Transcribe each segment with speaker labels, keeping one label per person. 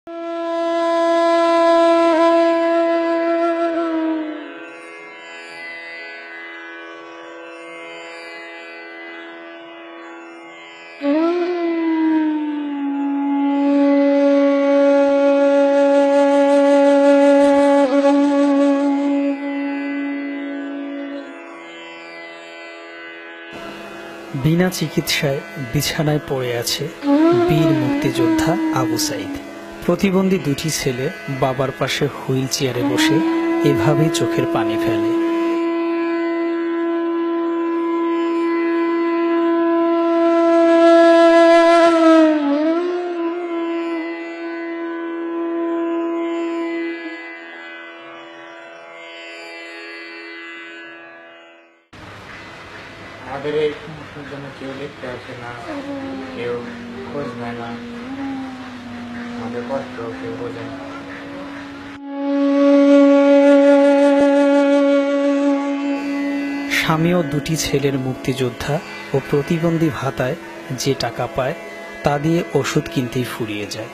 Speaker 1: বিনা চিকিৎসায় বিছানায় পড়ে আছে বীর মুক্তিযোদ্ধা আবু সাইদ। প্রতিবন্ধী দুটি ছেলে বাবার পাশে হুইল চেয়ারে বসে এভাবেই চোখের পানি ফেলে।
Speaker 2: আমাদের এই সমস্যার জন্য কেউ দেখতে আসে না, কেউ খোঁজ নেয় না, আমাদের কষ্ট কেউ বোঝে না।
Speaker 1: স্বামী ও দুটি ছেলের মুক্তিযোদ্ধা ও প্রতিবন্ধী ভাতায় যে টাকা পায় তা দিয়ে ওষুধ কিনতেই ফুরিয়ে যায়।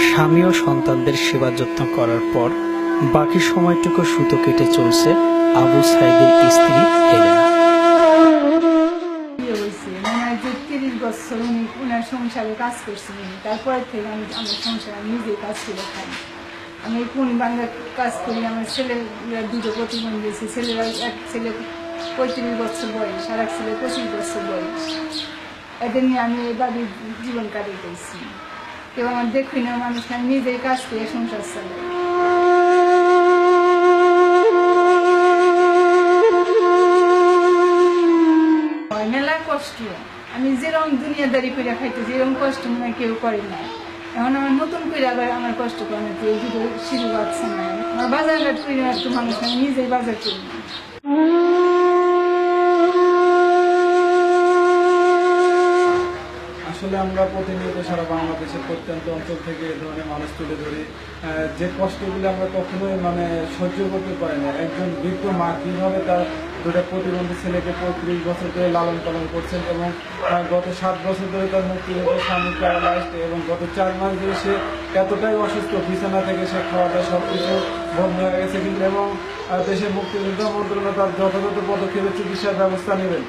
Speaker 1: স্বামী ও সন্তানদের সেবা যত্ন করার পর বাকি সময়টুকু সুতো কেটে চলছে আবু সাইদের স্ত্রী হেলেনা।
Speaker 3: উনার সংসারে কাজ করছি, তারপরে থেকে আমি আমার সংসারে নিজেই কাজ করে খাই। আমি কোন বাংলা কাজ করি। আমার ছেলেরা দুটো প্রতিবন্ধী আছে। ছেলেরা এক ছেলে 35 বছর বয়স, আর এক ছেলে 25 বছর বয়স। এদের নিয়ে আমি এই বাড়ির জীবন কাটাইতেছি। কেউ আমার দেখি না, মানুষ আমি নিজেই কাজ করে সংসার চালাই। মেলা কষ্ট। আমি যেরকম দুনিয়াদারি করে খাইতেছি এরকম কষ্ট মনে হয় কেউ করে না। এখন আমার নতুন করে আবার আমার কষ্ট করে দুটো সিঁড়ি বাচ্চা না। আমার বাজার ঘাট করি না, একটু মানুষ আমি নিজেই বাজার করি না।
Speaker 4: আসলে আমরা প্রতিনিয়ত সারা বাংলাদেশের প্রত্যন্ত অঞ্চল থেকে এ ধরনের মানুষ তুলে ধরি, যে কষ্টগুলো আমরা কখনোই সহ্য করতে পারি না। একজন বৃদ্ধ মা কীভাবে তার দুটা প্রতিবন্ধী ছেলেকে 35 বছর ধরে লালন পালন করছেন এবং গত 7 বছর ধরে তার মুক্তিযোদ্ধা স্বামী প্যারালাইজড এবং গত 4 মাস ধরে সে এতটাই অসুস্থ, বিছানা থেকে সে খাওয়া দাওয়া সব কিছু বন্ধ হয়ে গেছে। কিন্তু এবং দেশের মুক্তিযোদ্ধা মন্ত্রণালয় তার যথাযথ পদক্ষেপে চিকিৎসার ব্যবস্থা নেবেন।